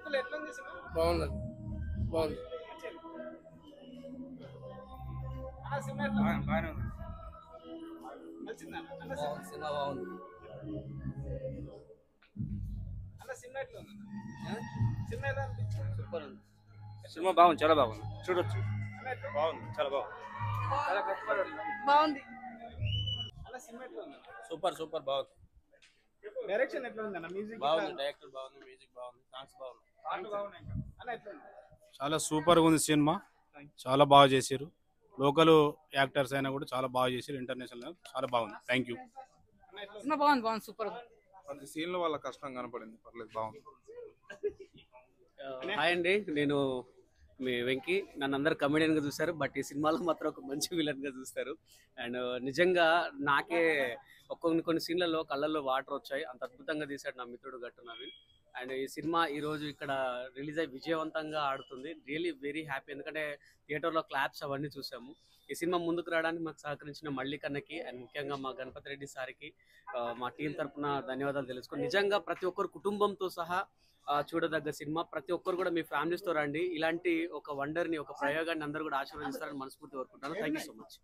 బాగుంది బాగుంది సినిమా బాగుంది సూపర్ ఉంది సినిమా బాగుంది చాలా బాగుంది చూడొచ్చు బాగుంది చాలా బాగుంది సూపర్ సూపర్ బాగుంది డైరెక్షన్ ఎట్లా ఉందన్న మ్యూజిక్ బాగుంది డైరెక్టర్ బాగుంది మ్యూజిక్ బాగుంది సాంగ్స్ బాగున్నాయి చాలా సూపర్ గా ఉంది సినిమా చాలా బాగా చేశారు లోకల్ యాక్టర్స్ అయినా కూడా చాలా బాగా చేశారు ఇంటర్నేషనల్ చాలా బాగుంది థ్యాంక్ యూ బాగుంది సూపర్ ప్రతి సీన్ లో వాళ్ళ కష్టం కనపడింది పర్లేదు బాగుంది హాయ్ అండి నేను మీ వెంకీ నన్ను అందరు కమెడియన్గా చూస్తారు బట్ ఈ సినిమాలో మాత్రం ఒక మంచి విలన్గా చూస్తారు అండ్ నిజంగా నాకే కొన్ని సీన్లలో కళ్ళల్లో వాటర్ వచ్చాయి అంత అద్భుతంగా తీశాడు నా మిత్రుడు గట్టు నవీన్ అండ్ ఈ సినిమా ఈరోజు ఇక్కడ రిలీజ్ అయ్యి విజయవంతంగా ఆడుతుంది రియలీ వెరీ హ్యాపీ ఎందుకంటే థియేటర్లో క్లాప్స్ అవన్నీ చూసాము ఈ సినిమా ముందుకు రావడానికి మాకు సహకరించిన మల్లికన్నకి అండ్ ముఖ్యంగా మా గణపతి రెడ్డి సార్కి మా టీం తరఫున ధన్యవాదాలు తెలుసుకుని నిజంగా ప్రతి ఒక్కరు కుటుంబంతో సహా చూడదగ్గ సినిమా ప్రతి ఒక్కరు కూడా మీ ఫ్యామిలీస్తో రండి ఇలాంటి ఒక వండర్ని ఒక ప్రయోగాన్ని అందరూ కూడా ఆశీర్వదిస్తారని మనస్ఫూర్తి కోరుకుంటాను థ్యాంక్ యూ సో మచ్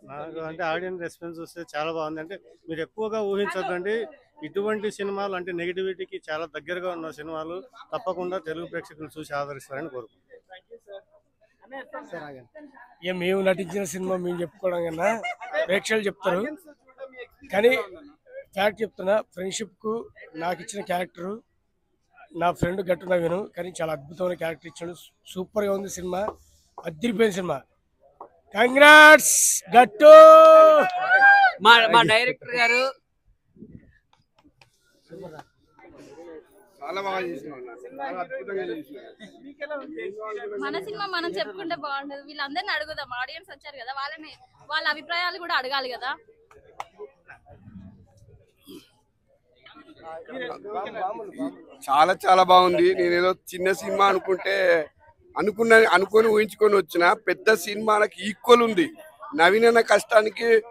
నాకు అంటే ఆడియన్స్ రెస్పాన్స్ వస్తే చాలా బాగుంది అంటే మీరు ఎక్కువగా ఊహించొద్దండి ఇటువంటి సినిమాలు అంటే నెగిటివిటీకి చాలా దగ్గరగా ఉన్న సినిమాలు తప్పకుండా తెలుగు ప్రేక్షకులు చూసి ఆదరిస్తారని కోరుకుంటున్నాను ఇక మేము నటించిన సినిమా మేము చెప్పుకోవడం కన్నా ప్రేక్షకులు చెప్తారు కానీ ఫ్యాక్ట్ చెప్తున్నా ఫ్రెండ్షిప్కు నాకు ఇచ్చిన క్యారెక్టరు నా ఫ్రెండ్ గట్టు నవీను కానీ చాలా అద్భుతమైన క్యారెక్టర్ ఇచ్చాడు సూపర్గా ఉంది సినిమా అదిరిపోయిన సినిమా కంగ్రాట్స్ గట్టు మా డైరెక్టర్ గారు చాలా బాగా చేసినావు మన సినిమా మనం చెప్పుకుంటే బాగుంటది వీళ్ళందరినీ అడుగుదాం ఆడియన్స్ వచ్చారు కదా వాళ్ళ అభిప్రాయాలు కూడా అడగాలి కదా చాలా చాలా బాగుంది నేనేదో చిన్న సినిమా అనుకొని ఊహించుకొని వచ్చిన పెద్ద సినిమాకి ఈక్వల్ ఉంది నవీన్ అన్న కష్టానికి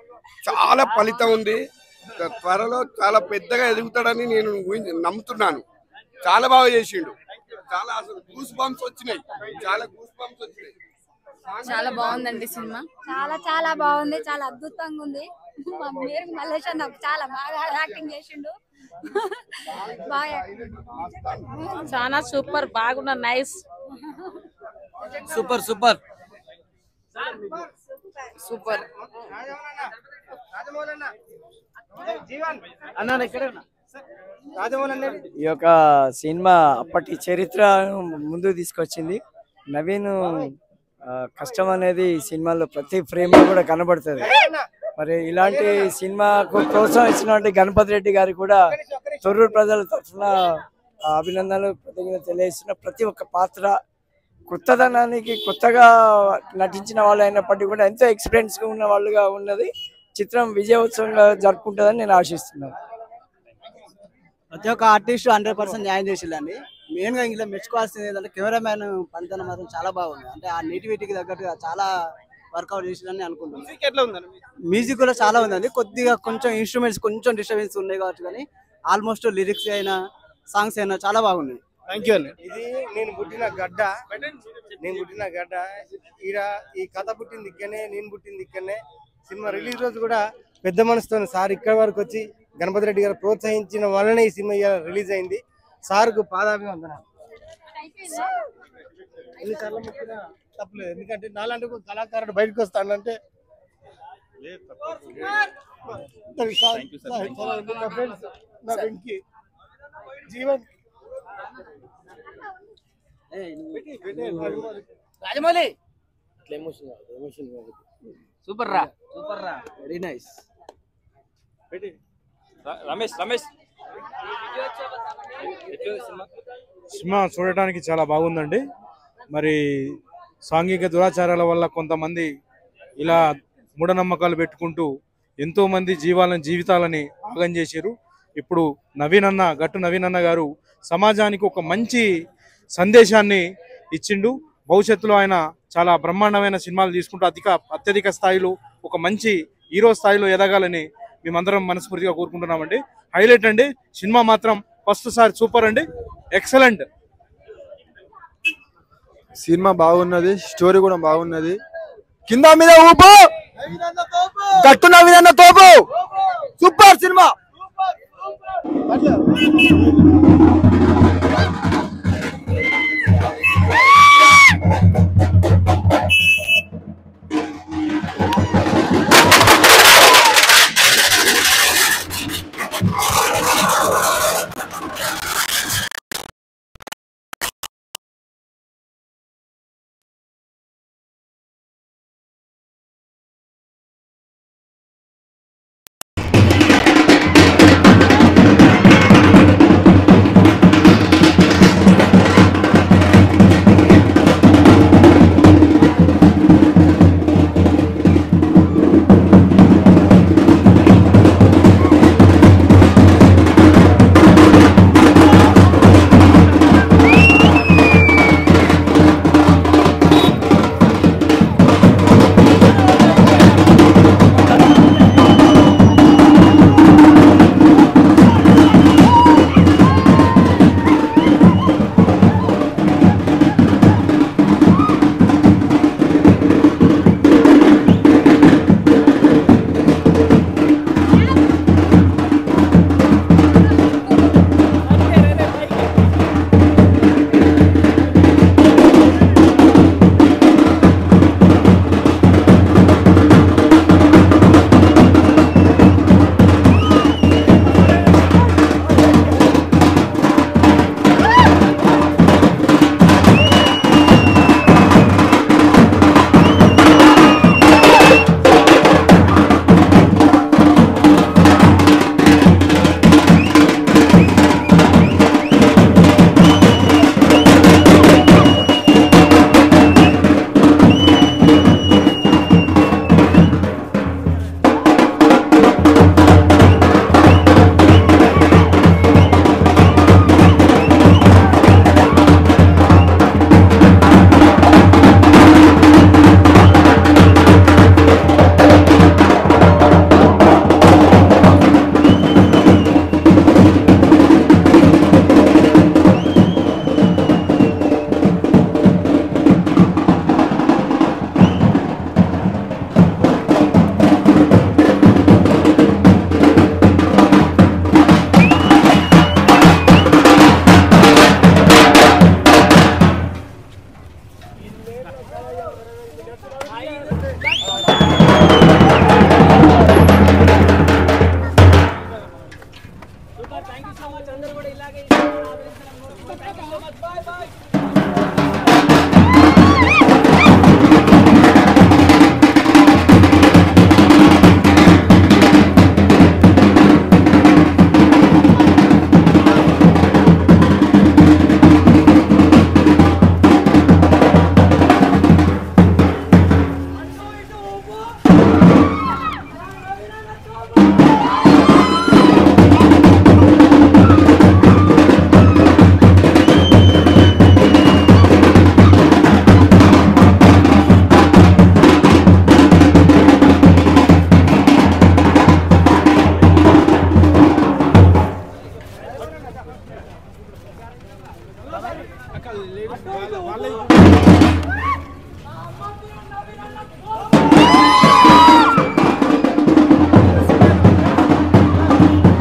చాలా ఫలితం ఉంది త్వరలో చాలా పెద్దగా ఎదుగుతాడని నేను నమ్ముతున్నాను చాలా బాగా చేసిండు చాలా అసలు గూస్ బంప్స్ వచ్చినాయి చాలా బాగుందండి సినిమా చాలా చాలా బాగుంది చాలా అద్భుతంగా ఉంది మల్లేష్ అన్న చాలా బాగా యాక్టింగ్ చేసిండు చాలా సూపర్ బాగున్న నైస్ సూపర్ సూపర్ సూపర్ ఈ యొక్క సినిమా అప్పటి చరిత్ర ముందు తీసుకొచ్చింది నవీన్ కష్టం అనేది ఈ సినిమాలో ప్రతి ఫ్రేమ్ లో కూడా కనబడుతుంది మరి ఇలాంటి సినిమాకు ప్రోత్సాహం ఇచ్చినటువంటి గణపతి రెడ్డి గారికి కూడా తొర్రూరు ప్రజల తరఫున అభినందనలు కృతజ్ఞతలు తెలియజేస్తున్న ప్రతి ఒక్క పాత్ర కొత్తదనానికి కొత్తగా నటించిన వాళ్ళు అయినప్పటికీ కూడా ఎంతో ఎక్స్పీరియన్స్ గా ఉన్న వాళ్ళుగా ఉన్నది చిత్రం విజయోత్సవంగా జరుపుకుంటుందని నేను ఆశిస్తున్నాను ప్రతి ఒక్క ఆర్టిస్ట్ 100% న్యాయం చేసిందండి మెయిన్ గా ఇందులో మెచ్చుకోవాల్సింది ఏంటంటే కెమెరామ్యాన్ పనితనం మాత్రం చాలా బాగుంది అంటే ఆ నేటివిటీకి తగ్గట్టుగా చాలా వర్కౌట్ చేసిందని అనుకుంటున్నాను మ్యూజిక్ కూడా చాలా ఉందండి కొద్దిగా కొంచెం ఇన్స్ట్రుమెంట్స్ కొంచెం డిస్టర్బెన్స్ ఉన్నాయి కాబట్టి కానీ ఆల్మోస్ట్ లిరిక్స్ అయినా సాంగ్స్ అయినా చాలా బాగున్నాయి థ్యాంక్ యూ అండి ఇది నేను పుట్టిన గడ్డ ఈడ ఈ కథ పుట్టింది ఇక్కడనే నేను పుట్టింది ఇక్కడనే సినిమా రిలీజ్ రోజు కూడా పెద్ద మనసుతో సార్ ఇక్కడ వరకు వచ్చి గణపతి రెడ్డి గారు ప్రోత్సహించిన వల్లనే ఈ సినిమా రిలీజ్ అయింది సార్కు పాదాభివందనాలు ఎన్నిసార్లు మొక్కినా తప్పలేదు ఎందుకంటే నాలాంటి ఒక కళాకారుడు బయటకు వస్తానంటే నా వెంకీ జీవన్ రాజమౌళి సూపర్ రా వెరీ నైస్ రమేష్ సినిమా చూడటానికి చాలా బాగుందండి మరి సాంఘిక దురాచారాల వల్ల కొంతమంది ఇలా మూఢనమ్మకాలు పెట్టుకుంటూ ఎంతో మంది జీవితాలని ఆగం చేశారు ఇప్పుడు గట్టు నవీన్ అన్న గారు సమాజానికి ఒక మంచి సందేశాన్ని ఇచ్చిండు భవిష్యత్తులో ఆయన చాలా బ్రహ్మాండమైన సినిమాలు తీసుకుంటూ అత్యధిక స్థాయిలో ఒక మంచి హీరో స్థాయిలో ఎదగాలని మేమందరం మనస్ఫూర్తిగా కోరుకుంటున్నామండి. హైలైట్ అండి, సినిమా మాత్రం ఫస్ట్ సారి సూపర్ అండి, ఎక్సలెంట్. సినిమా బాగున్నది, స్టోరీ కూడా బాగున్నది. కింద మీద ఊపు, గట్టు నవీనన్న తోపు, సూపర్ సినిమా.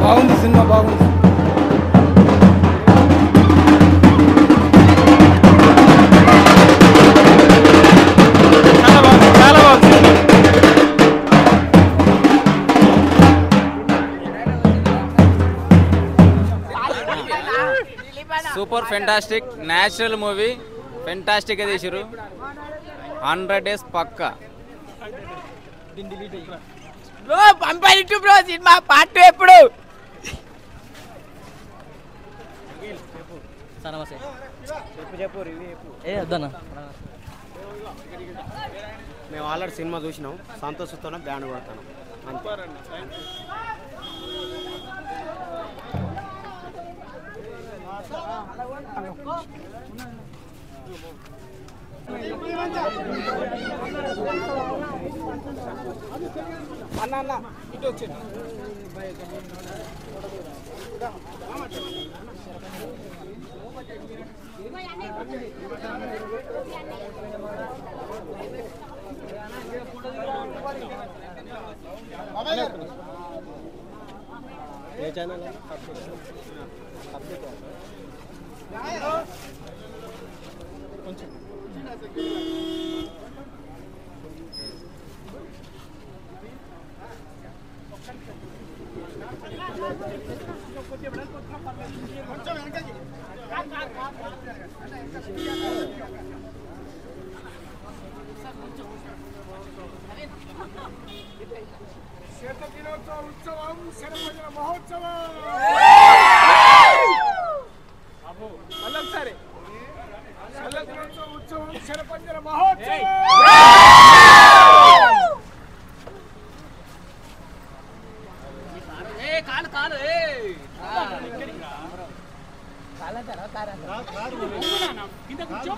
బాగుంది సినిమా, బాగుంది. Super fantastic natural movie, fantastic గా తీసిరు. 100 days పక్కా. బ్రో పంపైట్ బ్రో, సినిమా పార్ట్ 2 ఎప్పుడు? చెప్పు రివ్యూ చెప్పు. ఏ వద్దన్నా, మేము ఆల్రెడీ సినిమా చూసినాం, సంతోషంతోనే బ్యాండ్ కొడతాను అంతే. అన్న అన్న ఇటు వచ్చింది ఏ ఛానల్ కొంచెం క్షేత్ర దినోత్సవ ఉత్సవం శరభజన మహోత్సవం మళ్ళొకసారి క్షేత్ర దినోత్సవ ఉత్సవం శరభజన మహోత్సవం కాలు కాలు కింద కూర్చో